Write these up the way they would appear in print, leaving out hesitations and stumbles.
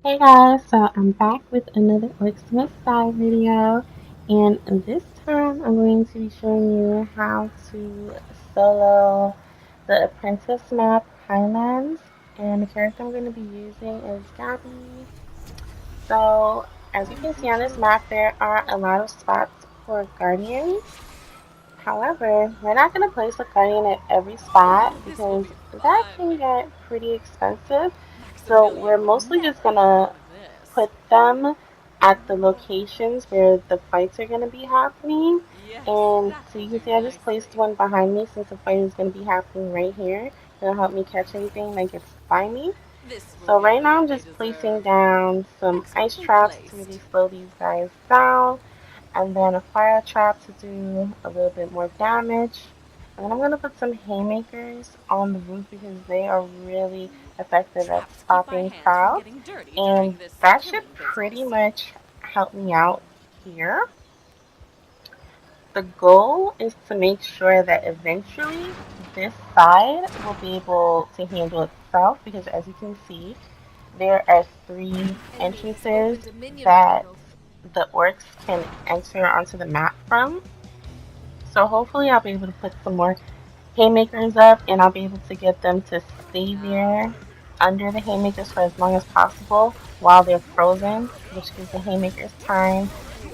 Hey guys, so I'm back with another Orcs Must Die video, and this time I'm going to be showing you how to solo the Apprentice map Highlands, and the character I'm going to be using is Gabby. So as you can see on this map, there are a lot of spots for Guardians. However, we're not going to place a Guardian at every spot because that can get pretty expensive. So we're mostly just going to put them at the locations where the fights are going to be happening. And so you can see I just placed one behind me since the fight is going to be happening right here. It'll help me catch anything that gets by me. So right now I'm just placing down some ice traps to really slow these guys down. And then a fire trap to do a little bit more damage. And then I'm going to put some haymakers on the roof because they are really effective at stopping crowds. And that should pretty much help me out here. The goal is to make sure that eventually this side will be able to handle itself because as you can see, there are three entrances that the orcs can enter onto the map from. So hopefully I'll be able to put some more haymakers up and I'll be able to get them to stay there under the haymakers for as long as possible while they're frozen, which gives the haymakers time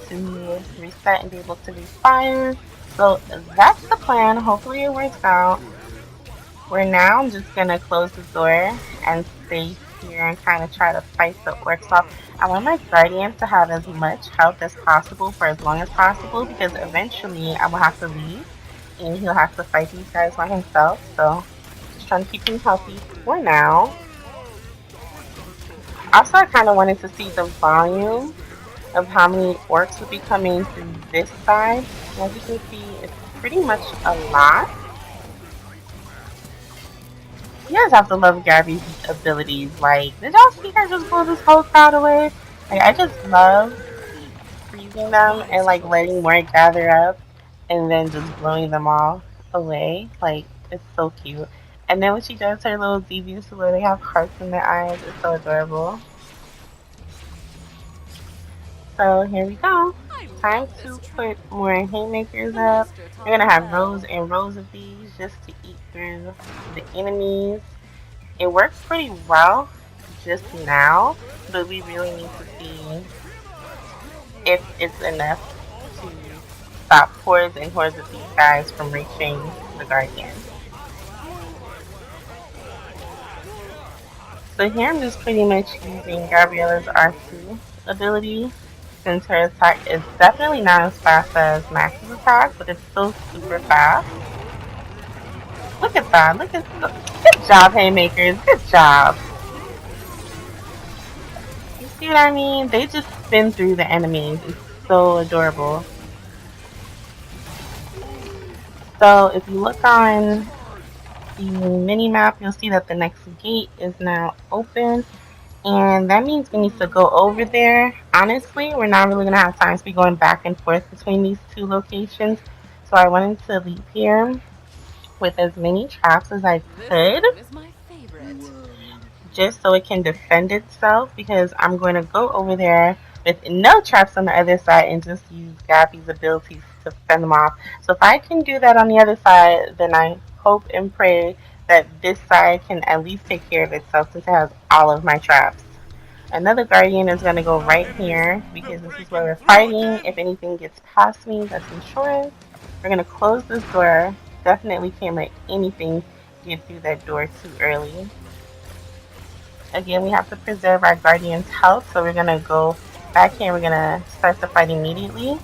to reset and be able to refire. So that's the plan. Hopefully it works out. For now, I'm just gonna close the door and stay here and kind of try to fight the orcs off. I want my guardian to have as much health as possible for as long as possible because eventually I will have to leave and he'll have to fight these guys by himself. So just trying to keep him healthy for now. Also, I kind of wanted to see the volume of how many orcs would be coming through this side. As you can see, it's pretty much a lot. You guys have to love Gabby's abilities. Like, did y'all see her just blow this whole crowd away? Like, I just love freezing them and like letting more gather up and then just blowing them all away. Like, it's so cute. And then when she does her little devious where they have hearts in their eyes, it's so adorable. So here we go. Time to put more haymakers up. We're gonna have rows and rows of these just to eat through the enemies. It works pretty well just now, but we really need to see if it's enough to stop hordes and hordes of these guys from reaching the Guardian. So here I'm just pretty much using Gabriella's R2 ability since her attack is definitely not as fast as Max's attack, but it's still super fast. Look at that. Look at good job, Haymakers. Good job. You see what I mean? They just spin through the enemies. It's so adorable. So if you look on the mini map, you'll see that the next gate is now open. And that means we need to go over there. Honestly, we're not really going to have time to be going back and forth between these two locations. So I wanted to leave here with as many traps as I could. Just so it can defend itself because I'm going to go over there with no traps on the other side and just use Gabby's abilities to fend them off. So if I can do that on the other side, then I hope and pray that this side can at least take care of itself since it has all of my traps. Another guardian is going to go right here because this is where we're fighting. If anything gets past me, that's insurance. We're going to close this door. Definitely can't let anything get through that door too early. Again, we have to preserve our guardian's health, so we're going to go back here. We're going to start the fight immediately.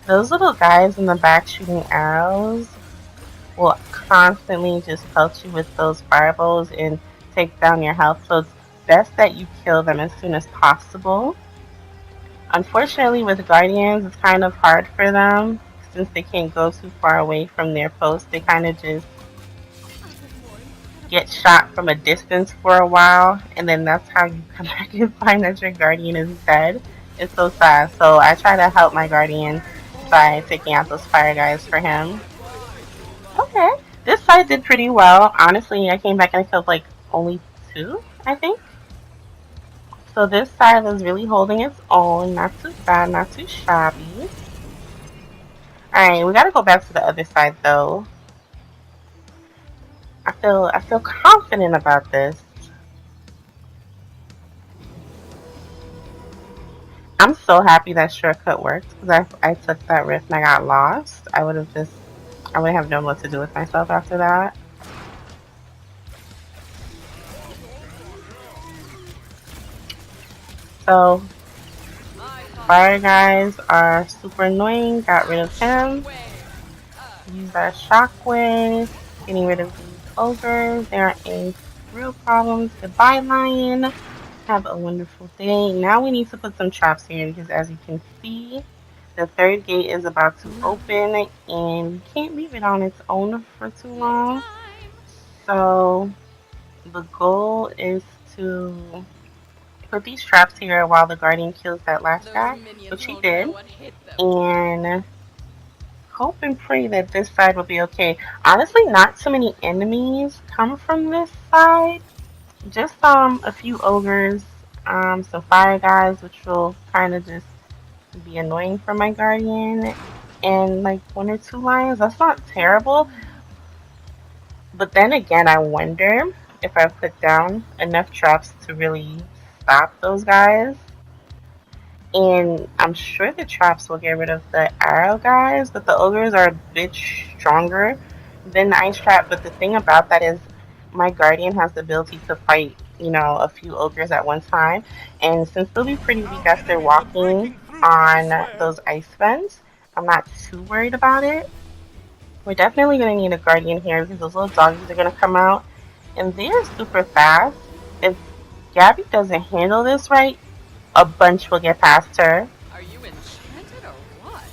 Those little guys in the back shooting arrows will constantly just pelt you with those fireballs and take down your health, so it's best that you kill them as soon as possible. Unfortunately, with guardians, it's kind of hard for them since they can't go too far away from their post. They kind of just get shot from a distance for a while, and then that's how you come back and find that your guardian is dead. It's so sad. So I try to help my guardian by taking out those fire guys for him. Okay, this side did pretty well. Honestly, I came back and I killed like only 2, I think. So this side is really holding its own. Not too bad, not too shabby. Alright, we gotta go back to the other side though. I feel confident about this. I'm so happy that shortcut worked because I took that rift and I got lost. I would have known what to do with myself after that. So fire guys are super annoying. Got rid of him. Use our shockwave. Getting rid of these ogres. There aren't any real problems. Goodbye, lion. Have a wonderful day. Now we need to put some traps here because as you can see, the third gate is about to open and we can't leave it on its own for too long. So the goal is to put these traps here while the guardian kills that last guy, which he did, and hope and pray that this side will be okay. Honestly, not too many enemies come from this side. Just a few ogres, some fire guys, which will kind of just be annoying for my guardian, and like 1 or 2 lions. That's not terrible. But then again, I wonder if I put down enough traps to really stop those guys. And I'm sure the traps will get rid of the arrow guys, but the ogres are a bit stronger than the ice trap. But the thing about that is my guardian has the ability to fight, a few ogres at one time. And since they'll be pretty weak as they're walking on those ice vents, I'm not too worried about it. We're definitely going to need a guardian here because those little doggies are going to come out. And they're super fast. If Gabby doesn't handle this right, a bunch will get past her. Are you enchanted or what?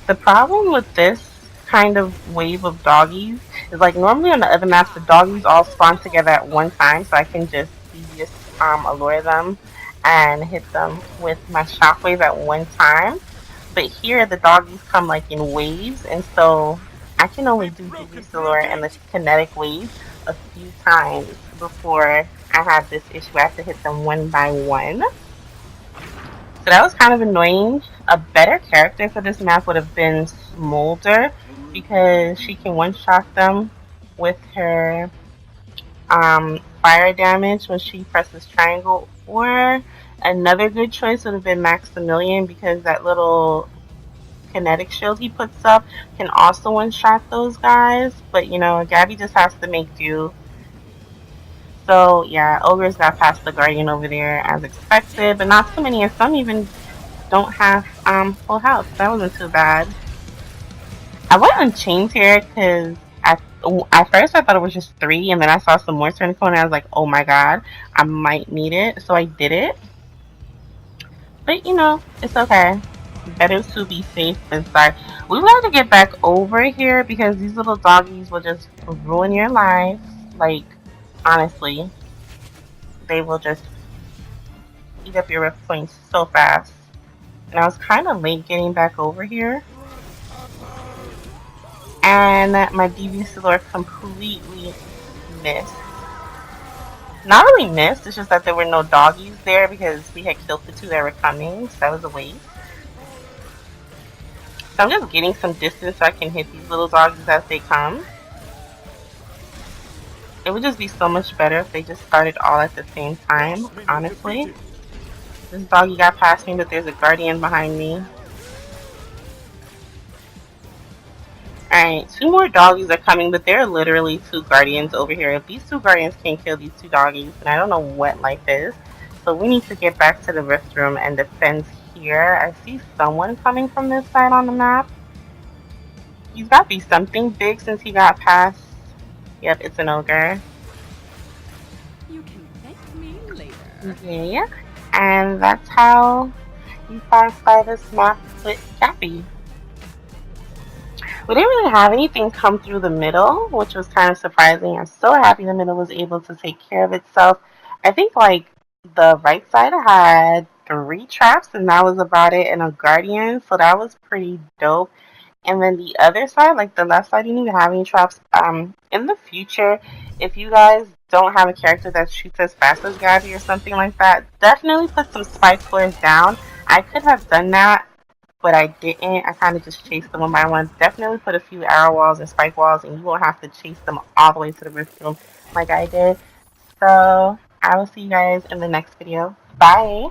The problem with this kind of wave of doggies is like normally on the other maps the doggies all spawn together at one time, so I can just allure them and hit them with my shockwave at one time. But here the doggies come like in waves, and so I can only do devious allure and the kinetic wave a few times before I have this issue. I have to hit them one by one. So that was kind of annoying. A better character for this map would have been Smolder because she can one-shot them with her fire damage when she presses triangle. Or another good choice would have been Maximilian because that little kinetic shield he puts up can also one-shot those guys. But Gabby just has to make do. So yeah, ogres got past the guardian over there as expected, but not too many, and some even don't have full health. That wasn't too bad. I went Unchained here because at first I thought it was just 3, and then I saw some more turn the corner and I was like, oh my god, I might need it, so I did it. But it's okay. Better to be safe than sorry. We have to get back over here because these little doggies will just ruin your life. Like, honestly, they will just eat up your rift points so fast. And I was kind of late getting back over here. And my devious allure completely missed. Not really missed, it's just that there were no doggies there because we had killed the 2 that were coming, so that was a waste. So I'm just getting some distance so I can hit these little doggies as they come. It would just be so much better if they just started all at the same time, honestly. This doggy got past me, but there's a guardian behind me. Alright, 2 more doggies are coming, but there are literally 2 guardians over here. If these 2 guardians can't kill these 2 doggies, then I don't know what life is. So we need to get back to the rift room and defend here. I see someone coming from this side on the map. He's got to be something big since he got past. Yep, it's an ogre. You can thank me later. Yeah, and that's how you pass by this map with Gabby. We didn't really have anything come through the middle, which was kind of surprising. I'm so happy the middle was able to take care of itself. I think like the right side had 3 traps and that was about it, and a guardian, so that was pretty dope. And then the other side, like the left side, didn't even have any traps. In the future, if you guys don't have a character that shoots as fast as Gabby or something like that, definitely put some spike floors down. I could have done that, but I didn't. I kind of just chased them one by one. Definitely put a few arrow walls and spike walls, and you won't have to chase them all the way to the rift room like I did. So I will see you guys in the next video. Bye.